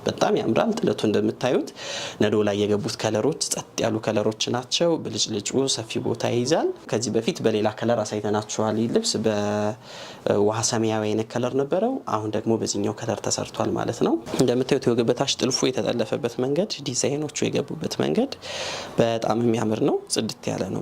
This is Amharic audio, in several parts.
በጣም ያምራል። ጥለቱ እንደምታዩት ነዶ ላይ የገቡት ከለሮች ጸጥ ያሉ ከለሮች ናቸው። ብልጭልጩ ሰፊ ቦታ ይይዛል። ከዚህ በፊት በሌላ ከለር አሳይተናችኋል። ይህ ልብስ በውሃ ሰማያዊ አይነት ከለር ነበረው። አሁን ደግሞ በዚህኛው ከለር ተሰርቷል ማለት ነው። እንደምታዩት የወገብ በታች ጥልፉ የተጠለፈበት መንገድ፣ ዲዛይኖቹ የገቡበት መንገድ በጣም የሚያምር ነው። ጽድት ያለ ነው።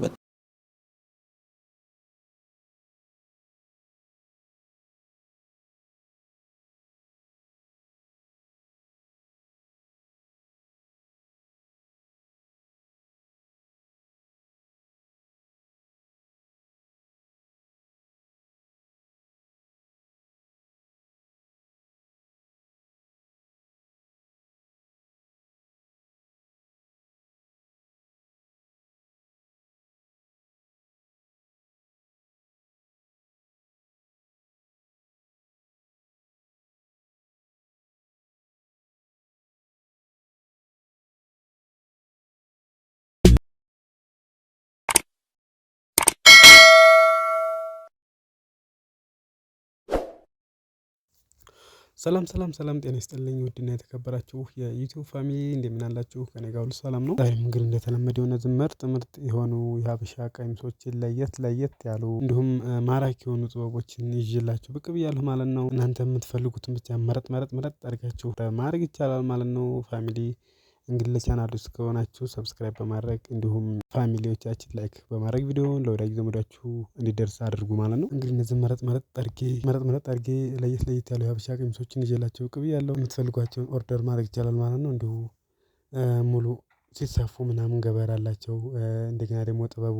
ሰላም ጤና ይስጥልኝ ውድና የተከበራችሁ የዩቲዩብ ፋሚሊ እንደምን አላችሁ? ከኔ ጋር ሁሉ ሰላም ነው። ዛሬም እንግዲህ እንደተለመደው እነዚህ ምርጥ የሆኑ የሀበሻ ቀሚሶችን ለየት ያሉ እንዲሁም ማራኪ የሆኑ ጥበቦችን ይዤላችሁ ብቅ ብያለሁ ማለት ነው። እናንተ የምትፈልጉትን ብቻ መረጥ አድርጋችሁ ማድረግ ይቻላል ማለት ነው። ፋሚሊ እንግዲህ ለቻናሉ ውስጥ ከሆናችሁ ሰብስክራይብ በማድረግ እንዲሁም ፋሚሊዎቻችን ላይክ በማድረግ ቪዲዮውን ለወዳጅ ዘመዳችሁ እንዲደርስ አድርጉ ማለት ነው። እንግዲህ እነዚህ መረጥ አድርጌ ለየት ያሉ የሀበሻ ቀሚሶችን ይዤላችሁ ብቅ ብያለሁ። የምትፈልጓቸውን ኦርደር ማድረግ ይቻላል ማለት ነው። እንዲሁ ሙሉ ሲሰፉ ምናምን ገበር አላቸው። እንደገና ደግሞ ጥበቡ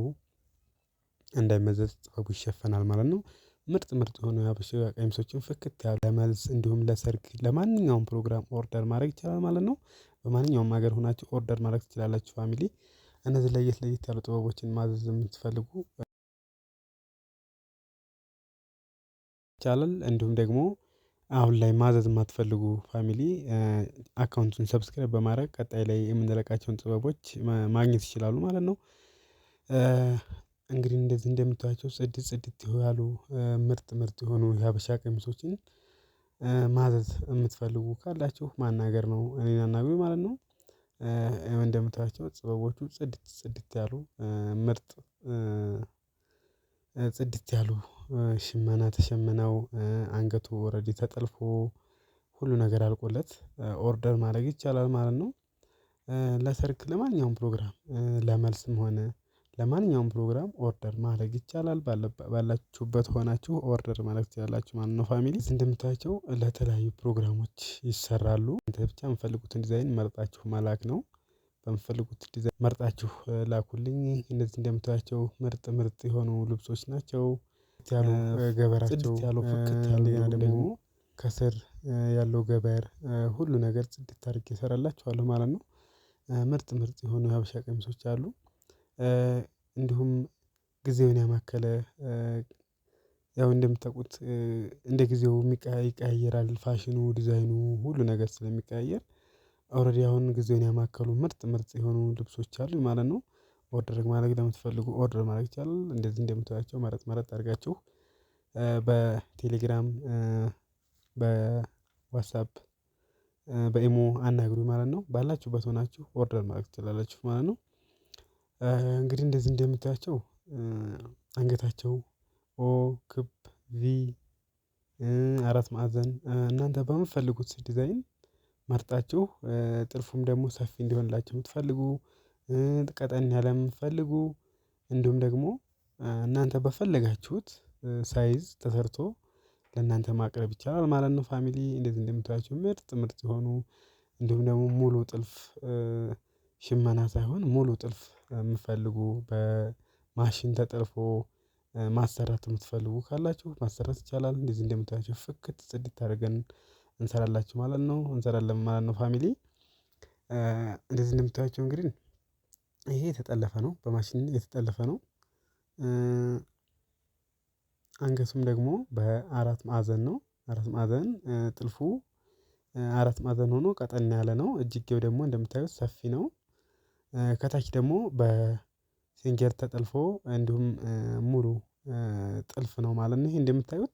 እንዳይመዘዝ ጥበቡ ይሸፈናል ማለት ነው። ምርጥ የሆኑ የሀበሻ ቀሚሶችን ፍክት ያሉ ለመልስ እንዲሁም ለሰርግ ለማንኛውም ፕሮግራም ኦርደር ማድረግ ይቻላል ማለት ነው። በማንኛውም ሀገር ሆናችሁ ኦርደር ማድረግ ትችላላችሁ ፋሚሊ። እነዚህ ለየት ያሉ ጥበቦችን ማዘዝ የምትፈልጉ ይቻላል። እንዲሁም ደግሞ አሁን ላይ ማዘዝ የማትፈልጉ ፋሚሊ አካውንቱን ሰብስክራይብ በማድረግ ቀጣይ ላይ የምንለቃቸውን ጥበቦች ማግኘት ይችላሉ ማለት ነው። እንግዲህ እንደዚህ እንደምታዩቸው ጽድት ያሉ ምርጥ የሆኑ የሀበሻ ቀሚሶችን ማዘዝ የምትፈልጉ ካላችሁ ማናገር ነው፣ እኔን አናግሩኝ ማለት ነው። እንደምታዩቸው ጥበቦቹ ጽድት ያሉ ምርጥ ጽድት ያሉ ሽመና ተሸምነው አንገቱ ኦሬዲ ተጠልፎ ሁሉ ነገር አልቆለት ኦርደር ማድረግ ይቻላል ማለት ነው። ለሰርግ ለማንኛውም ፕሮግራም ለመልስም ሆነ ለማንኛውም ፕሮግራም ኦርደር ማድረግ ይቻላል። ባላችሁበት ሆናችሁ ኦርደር ማድረግ ትችላላችሁ ማለት ነው ፋሚሊ። እንደምታዩቸው ለተለያዩ ፕሮግራሞች ይሰራሉ። እናንተ ብቻ የምትፈልጉትን ዲዛይን መርጣችሁ መላክ ነው። በምትፈልጉት ዲዛይን መርጣችሁ ላኩልኝ። እንደዚህ እንደምታዩቸው ምርጥ የሆኑ ልብሶች ናቸው። ያሉ ገበራቸው ያሉ ፍክት ያሉ ደግሞ ከስር ያለው ገበር ሁሉ ነገር ጽድት አድርጌ እሰራላችኋለሁ ማለት ነው። ምርጥ የሆኑ የሀበሻ ቀሚሶች አሉ። እንዲሁም ጊዜውን ያማከለ ያው እንደምታውቁት እንደ ጊዜው ይቀያየራል ፋሽኑ፣ ዲዛይኑ ሁሉ ነገር ስለሚቀያየር ኦሬዲ አሁን ጊዜውን ያማከሉ ምርጥ የሆኑ ልብሶች አሉ ማለት ነው። ኦርደር ማድረግ ለምትፈልጉ ኦርደር ማድረግ ይቻላል። እንደዚህ እንደምታዩቸው መረጥ አድርጋችሁ በቴሌግራም በዋትስአፕ በኢሞ አናግሩኝ ማለት ነው። ባላችሁበት ሆናችሁ ኦርደር ማድረግ ትችላላችሁ ማለት ነው። እንግዲህ እንደዚህ እንደምታዩቸው አንገታቸው ኦ ክብ ቪ አራት ማዕዘን እናንተ በምትፈልጉት ዲዛይን መርጣችሁ ጥልፉም ደግሞ ሰፊ እንዲሆንላችሁ የምትፈልጉ ቀጠን ያለ የምትፈልጉ እንዲሁም ደግሞ እናንተ በፈለጋችሁት ሳይዝ ተሰርቶ ለእናንተ ማቅረብ ይቻላል ማለት ነው ፋሚሊ። እንደዚህ እንደምታዩቸው ምርጥ የሆኑ እንዲሁም ደግሞ ሙሉ ጥልፍ ሽመና ሳይሆን ሙሉ ጥልፍ የምትፈልጉ በማሽን ተጠልፎ ማሰራት የምትፈልጉ ካላችሁ ማሰራት ይቻላል። እንደዚህ እንደምታዩቸው ፍክት ጽድት አድርገን እንሰራላችሁ ማለት ነው፣ እንሰራለን ማለት ነው ፋሚሊ። እንደዚህ እንደምታዩቸው እንግዲህ ይሄ የተጠለፈ ነው፣ በማሽን የተጠለፈ ነው። አንገቱም ደግሞ በአራት ማዕዘን ነው። አራት ማዕዘን ጥልፉ አራት ማዕዘን ሆኖ ቀጠን ያለ ነው። እጅጌው ደግሞ እንደምታዩት ሰፊ ነው። ከታች ደግሞ በሲንጀር ተጠልፎ እንዲሁም ሙሉ ጥልፍ ነው ማለት ነው። ይሄ እንደምታዩት